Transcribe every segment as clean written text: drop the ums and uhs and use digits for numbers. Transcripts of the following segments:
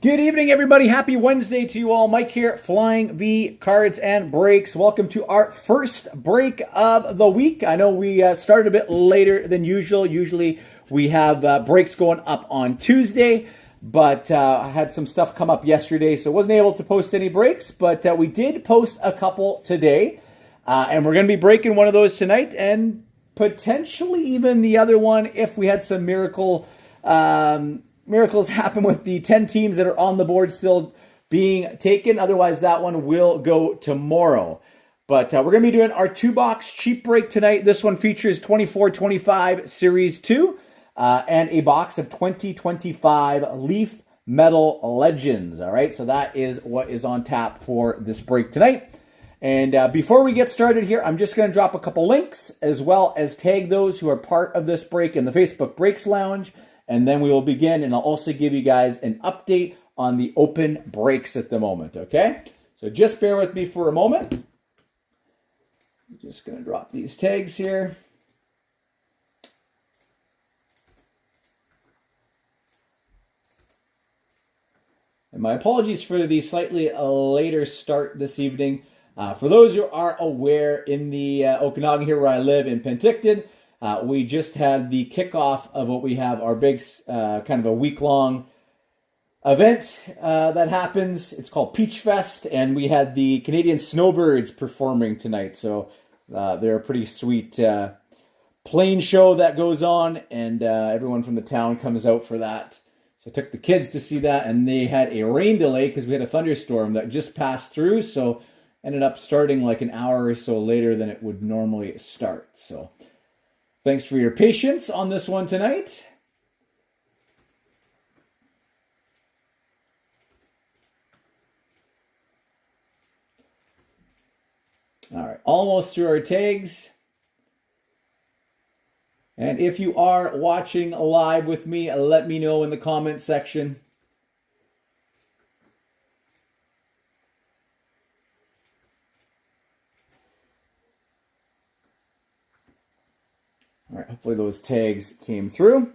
Good evening, everybody. Happy Wednesday to you all. Mike here at Flying V Cards and Breaks. Welcome to our first break of the week. I know we started a bit later than usual. Usually we have breaks going up on Tuesday, but I had some stuff come up yesterday, so wasn't able to post any breaks, but we did post a couple today, and we're going to be breaking one of those tonight, and potentially even the other one if we had some miracles happen with the 10 teams that are on the board still being taken. Otherwise, that one will go tomorrow. But we're going to be doing our two-box cheap break tonight. This one features 24-25 Series 2 and a box of 2025 Leaf Metal Legends. All right, so that is what is on tap for this break tonight. And before we get started here, I'm just going to drop a couple links as well as tag those who are part of this break in the Facebook Breaks Lounge. And then we will begin, and I'll also give you guys an update on the open breaks at the moment, okay? So just bear with me for a moment. I'm just going to drop these tags here. And my apologies for the slightly later start this evening. For those who are aware, in the Okanagan here where I live in Penticton, we just had the kickoff of what we have, our big kind of a week-long event that happens. It's called Peach Fest, and we had the Canadian Snowbirds performing tonight. So they're a pretty sweet plane show that goes on, and everyone from the town comes out for that. So I took the kids to see that, and they had a rain delay because we had a thunderstorm that just passed through, so ended up starting like an hour or so later than it would normally start. So thanks for your patience on this one tonight. All right, almost through our tags. And if you are watching live with me, let me know in the comment section. All right, hopefully those tags came through.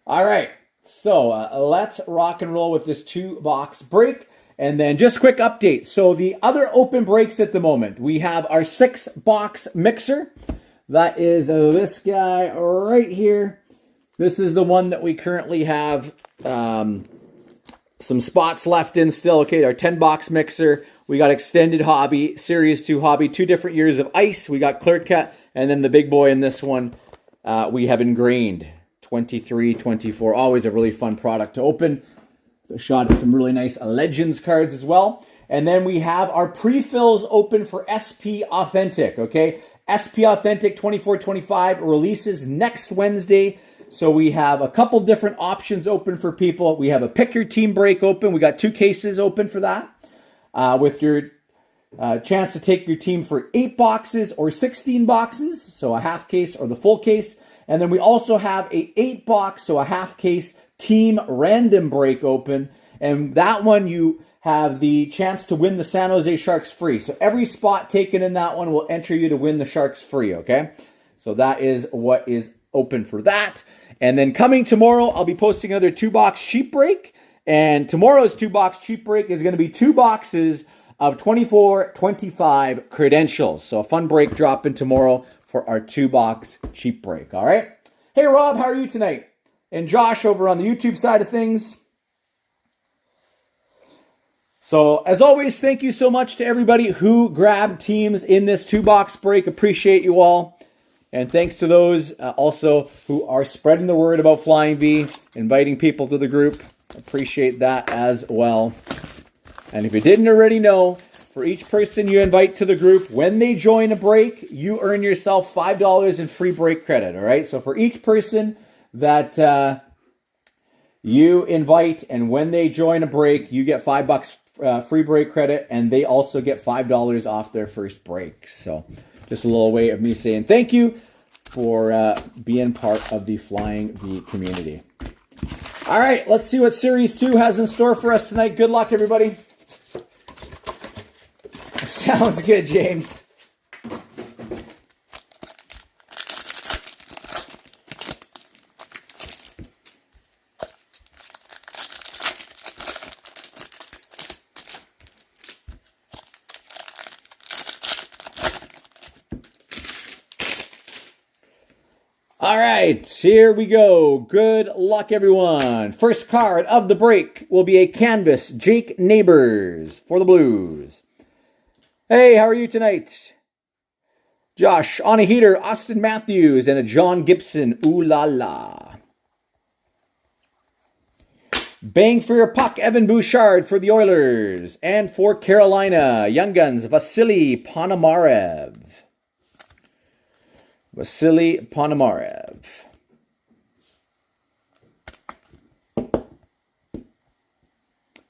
All right, so let's rock and roll with this two-box break. And then just a quick update. So the other open breaks at the moment, we have our 6-box mixer. That is this guy right here. This is the one that we currently have some spots left in still. Okay, our 10-box mixer. We got Extended Hobby, Series 2 Hobby, 2 different years of ice. We got clear cut, and then the big boy in this one, we have Ingrained, 23, 24. Always a really fun product to open. A shot at some really nice Legends cards as well. And then we have our pre-fills open for SP Authentic, okay? SP Authentic 24-25 releases next Wednesday. So we have a couple different options open for people. We have a pick your team break open. We got 2 cases open for that. With your chance to take your team for 8 boxes or 16 boxes, so a half case or the full case. And then we also have a 8-box, so a half case team random break open. And that one you have the chance to win the San Jose Sharks free. So every spot taken in that one will enter you to win the Sharks free, okay? So that is what is open for that. And then coming tomorrow, I'll be posting another 2-box cheap break. And tomorrow's 2-box cheap break is going to be 2 boxes of 24-25 credentials. So a fun break dropping tomorrow for our 2-box cheap break. All right. Hey, Rob, how are you tonight? And Josh over on the YouTube side of things. So as always, thank you so much to everybody who grabbed teams in this 2-box break. Appreciate you all. And thanks to those also who are spreading the word about Flying V, inviting people to the group. Appreciate that as well. And if you didn't already know, for each person you invite to the group, when they join a break, you earn yourself $5 in free break credit, all right? So for each person that you invite, and when they join a break, you get $5 free break credit, and they also get $5 off their first break. So just a little way of me saying thank you for being part of the Flying V community. All right, let's see what Series 2 has in store for us tonight. Good luck, everybody. Sounds good, James. All right, here we go. Good luck, everyone. First card of the break will be a canvas Jake Neighbors for the Blues. Hey, how are you tonight? Josh, on a heater, Austin Matthews, and a John Gibson. Ooh la la. Bang for your puck, Evan Bouchard for the Oilers. And for Carolina, Young Guns, Vasily Ponomarev. Vasily Ponomarev.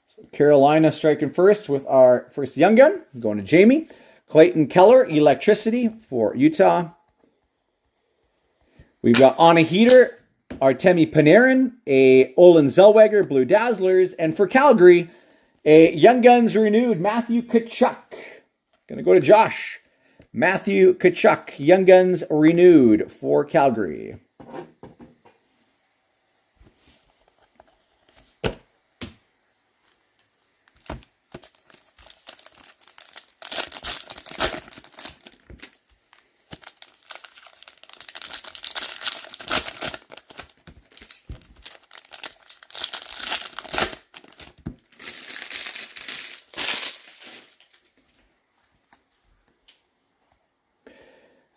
So Carolina striking first with our first Young Gun. Going to Jamie. Clayton Keller, Electricity for Utah. We've got on a heater, Artemi Panarin, a Olin Zellweger, Blue Dazzlers, and for Calgary, a Young Guns renewed, Matthew Tkachuk. Gonna go to Josh. Matthew Tkachuk, Young Guns renewed for Calgary.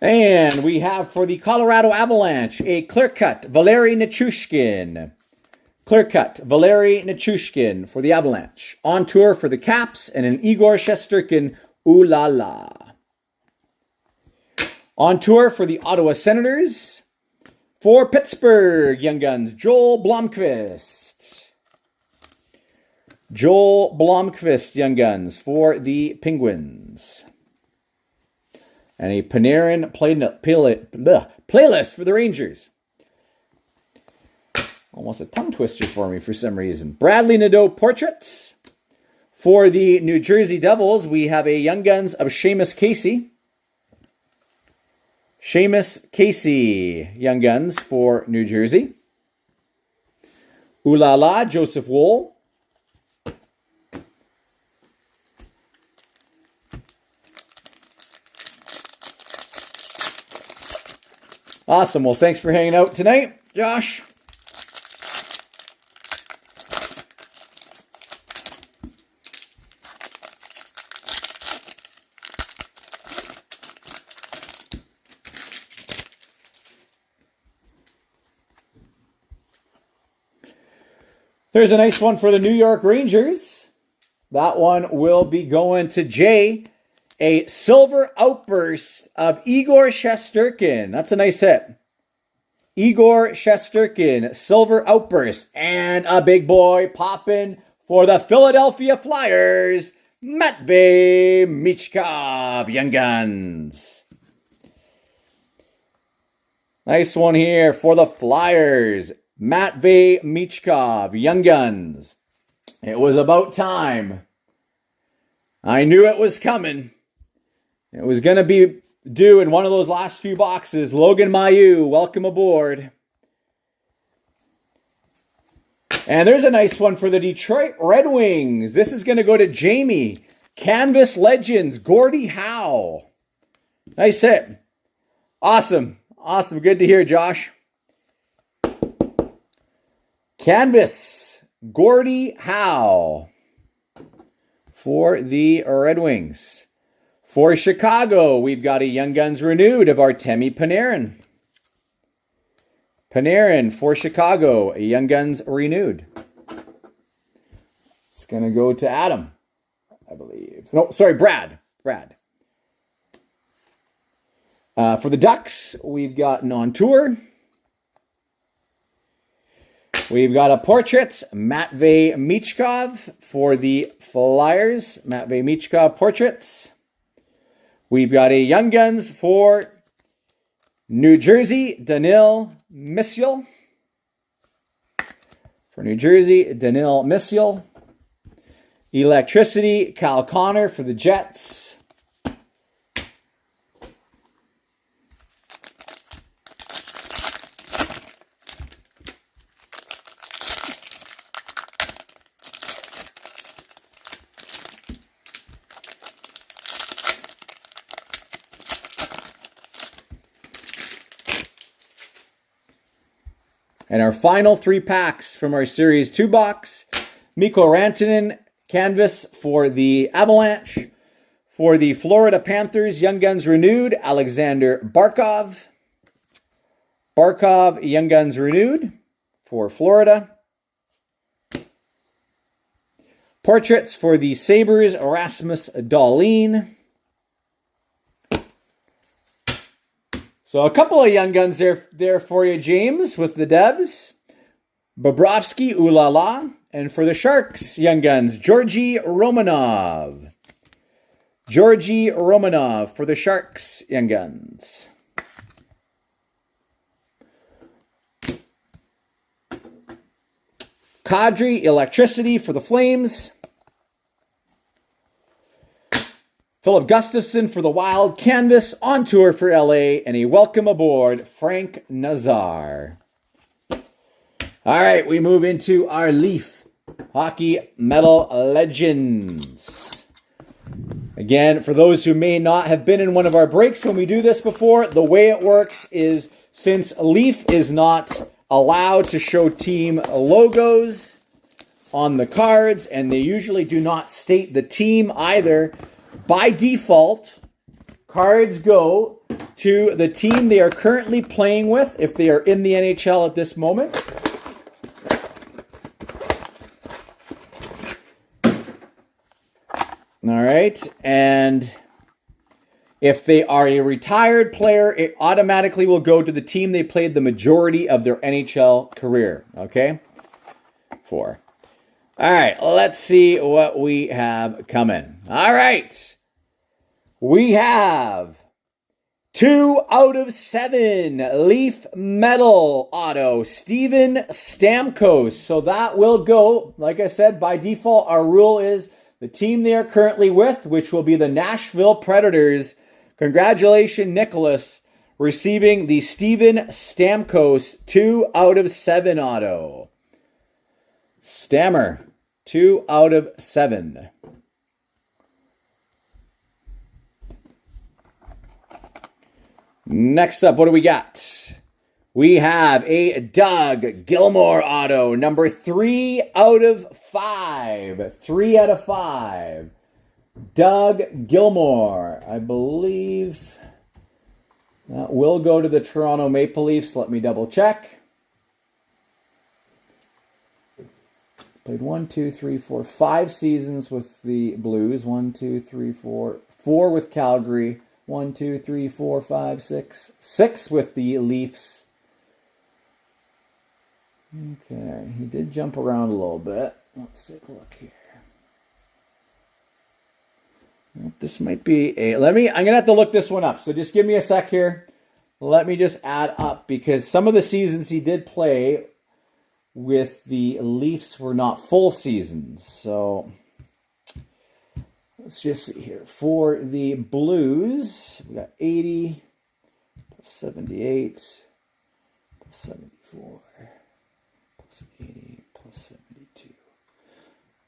And we have for the Colorado Avalanche a clear-cut Valeri Nichushkin. Clear-cut Valeri Nichushkin for the Avalanche. On tour for the Caps and an Igor Shesterkin. Ooh la la. On tour for the Ottawa Senators. For Pittsburgh Young Guns, Joel Blomqvist. Joel Blomqvist Young Guns for the Penguins. And a Panarin playlist for the Rangers. Almost a tongue twister for me for some reason. Bradley Nadeau portraits. For the New Jersey Devils, we have a Young Guns of Seamus Casey. Seamus Casey, Young Guns for New Jersey. Ooh la la, Joseph Woll. Awesome. Well, thanks for hanging out tonight, Josh. There's a nice one for the New York Rangers. That one will be going to Jay. A silver outburst of Igor Shesterkin. That's a nice hit. Igor Shesterkin, silver outburst. And a big boy popping for the Philadelphia Flyers, Matvei Michkov, Young Guns. Nice one here for the Flyers, Matvei Michkov, Young Guns. It was about time. I knew it was coming. It was going to be due in one of those last few boxes. Logan Mailloux, welcome aboard. And there's a nice one for the Detroit Red Wings. This is going to go to Jamie. Canvas Legends, Gordie Howe. Nice hit. Awesome. Awesome. Good to hear, Josh. Canvas, Gordie Howe for the Red Wings. For Chicago, we've got a Young Guns renewed of Artemi Panarin. Panarin for Chicago, a Young Guns renewed. It's going to go to Adam, I believe. No, sorry, Brad. For the Ducks, we've got on tour. We've got a portrait, Matvei Michkov for the Flyers. Matvei Michkov portraits. We've got a Young Guns for New Jersey, Daniil Missiel. For New Jersey, Daniil Missiel. Electricity, Kyle Connor for the Jets. And our final 3 packs from our Series 2 box, Mikko Rantanen canvas for the Avalanche. For the Florida Panthers, Young Guns renewed, Alexander Barkov. Barkov, Young Guns renewed for Florida. Portraits for the Sabres, Rasmus Dahlin. So a couple of Young Guns there for you, James, with the Devs. Bobrovsky, ooh la la. And for the Sharks, Young Guns, Georgi Romanov. Georgi Romanov for the Sharks, Young Guns. Kadri, Electricity for the Flames. Philip Gustafson for the Wild, canvas on tour for LA, and a welcome aboard, Frank Nazar. All right, we move into our Leaf Hockey Metal Legends. Again, for those who may not have been in one of our breaks when we do this before, the way it works is since Leaf is not allowed to show team logos on the cards, and they usually do not state the team either, by default, cards go to the team they are currently playing with if they are in the NHL at this moment. All right, and if they are a retired player, it automatically will go to the team they played the majority of their NHL career, okay? 4. All right, let's see what we have coming. All right. We have 2 out of 7 Leaf Metal Auto, Steven Stamkos. So that will go, like I said, by default, our rule is the team they are currently with, which will be the Nashville Predators. Congratulations, Nicholas, receiving the Steven Stamkos 2 out of 7 auto. Stammer, 2 out of 7. Next up, what do we got? We have a Doug Gilmour auto, number 3 out of 5. 3 out of 5. Doug Gilmour, I believe that will go to the Toronto Maple Leafs. Let me double check. Played 5 seasons with the Blues. 4 with Calgary. 6 with the Leafs. Okay, he did jump around a little bit. Let's take a look here. This might be I'm going to have to look this one up. So just give me a sec here. Let me just add up, because some of the seasons he did play with the Leafs were not full seasons. So let's just see here. For the Blues, we got 80 plus 78 plus 74 plus 80 plus 72.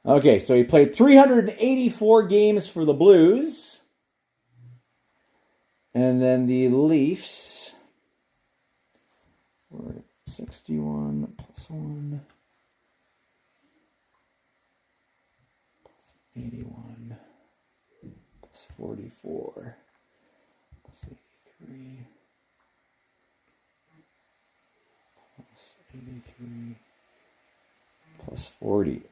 Okay, so he played 384 games for the Blues. And then the Leafs were 61 plus 1 plus 81 plus 44 plus 83 plus 83 plus 40.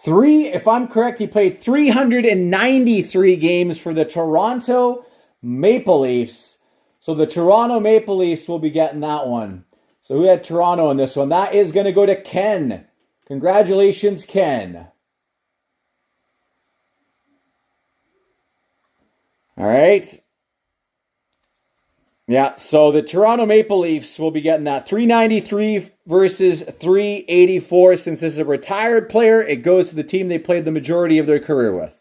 3, if I'm correct, he played 393 games for the Toronto Maple Leafs. So the Toronto Maple Leafs will be getting that one. So who had Toronto in this one? That is going to go to Ken. Congratulations, Ken. All right. Yeah, so the Toronto Maple Leafs will be getting that 393 versus 384. Since this is a retired player, it goes to the team they played the majority of their career with.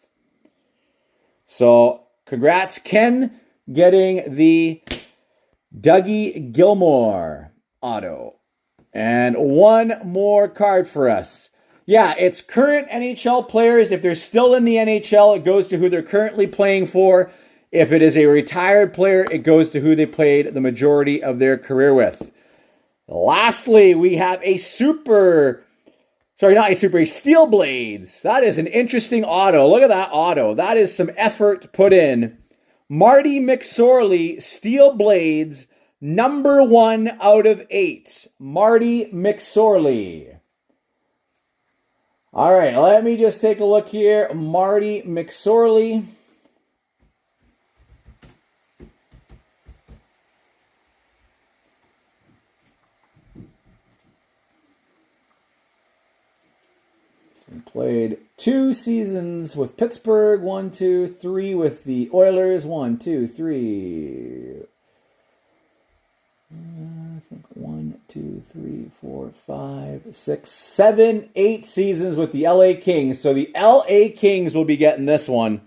So, congrats, Ken, getting the Dougie Gilmour auto. And one more card for us. Yeah, it's current NHL players. If they're still in the NHL, it goes to who they're currently playing for. If it is a retired player, it goes to who they played the majority of their career with. Lastly, we have a Steel Blades. That is an interesting auto. Look at that auto. That is some effort put in. Marty McSorley, Steel Blades, number 1 out of 8. Marty McSorley. All right, let me just take a look here. Marty McSorley. He played 2 seasons with Pittsburgh, 1, 2, 3 with the Oilers, 1, 2, 3. I think 1, 2, 3, 4, 5, 6, 7, 8 seasons with the LA Kings. So the LA Kings will be getting this one.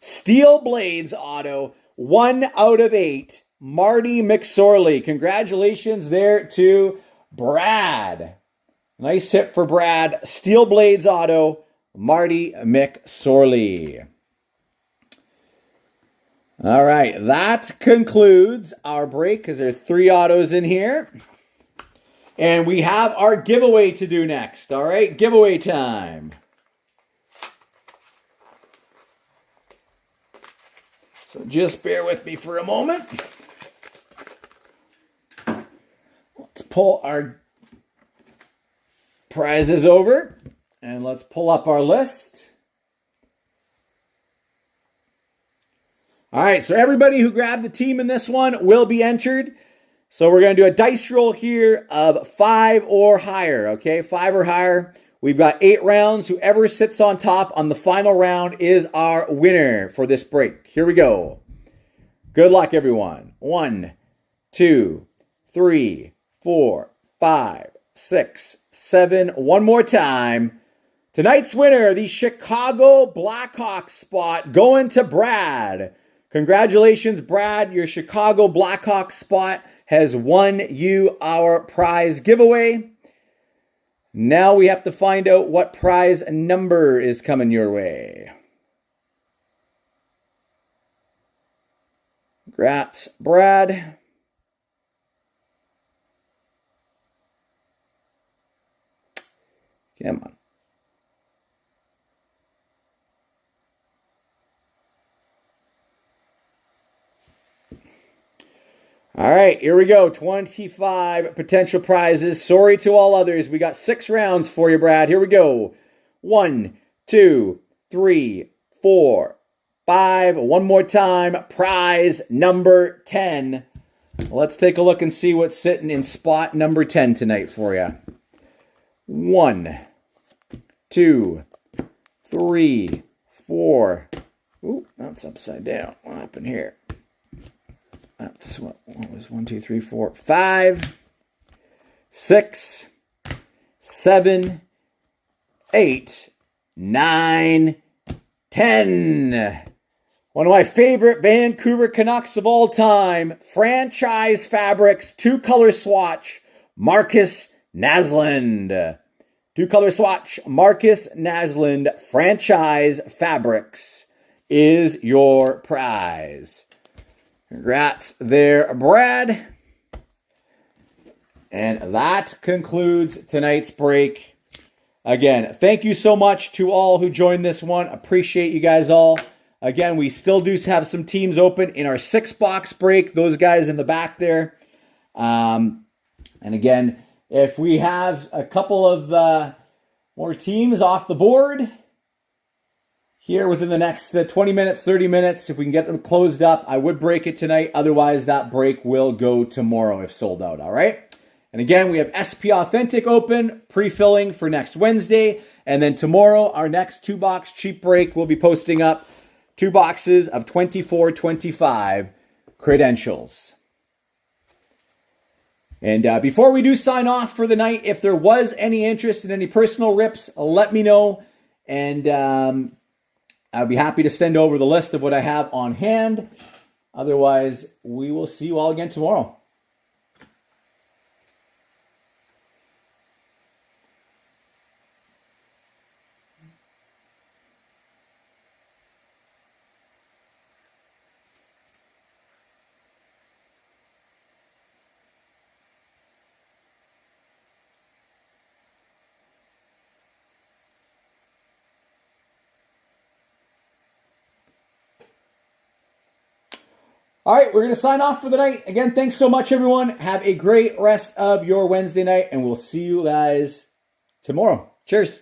Steel Blades auto, 1 out of 8. Marty McSorley. Congratulations there to Brad. Nice hit for Brad. Steel Blades auto, Marty McSorley. All right, that concludes our break because there are 3 autos in here. And we have our giveaway to do next. All right, giveaway time. So just bear with me for a moment. Let's pull our prizes over and let's pull up our list. All right, so everybody who grabbed the team in this one will be entered. So we're going to do a dice roll here of 5 or higher, okay? 5 or higher. We've got 8 rounds. Whoever sits on top on the final round is our winner for this break. Here we go. Good luck, everyone. 1, 2, 3, 4, 5, 6, 7. One more time. Tonight's winner, the Chicago Blackhawks spot, going to Brad. Congratulations, Brad. Your Chicago Blackhawks spot has won you our prize giveaway. Now we have to find out what prize number is coming your way. Congrats, Brad. Come on. All right, here we go. 25 potential prizes. Sorry to all others. We got 6 rounds for you, Brad. Here we go. 1, 2, 3, 4, 5. One more time. Prize number 10. Let's take a look and see what's sitting in spot number 10 tonight for you. 1, 2, 3, 4. Ooh, that's upside down. What happened here? That's what was 1, 2, 3, 4, 5, 6, 7, 8, 9, 10. One of my favorite Vancouver Canucks of all time, Franchise Fabrics, 2-color swatch, Marcus Naslund. 2-color swatch, Marcus Naslund, Franchise Fabrics is your prize. Congrats there, Brad. And that concludes tonight's break. Again, thank you so much to all who joined this one. Appreciate you guys all. Again, we still do have some teams open in our 6-box break. Those guys in the back there. And again, if we have a couple of more teams off the board here within the next 20 minutes, 30 minutes, if we can get them closed up, I would break it tonight. Otherwise, that break will go tomorrow if sold out, all right? And again, we have SP Authentic open, pre-filling for next Wednesday. And then tomorrow, our next 2-box cheap break, we'll be posting up 2 boxes of 24-25 credentials. And before we do sign off for the night, if there was any interest in any personal rips, let me know. And I'll be happy to send over the list of what I have on hand. Otherwise, we will see you all again tomorrow. All right, we're going to sign off for the night. Again, thanks so much, everyone. Have a great rest of your Wednesday night, and we'll see you guys tomorrow. Cheers.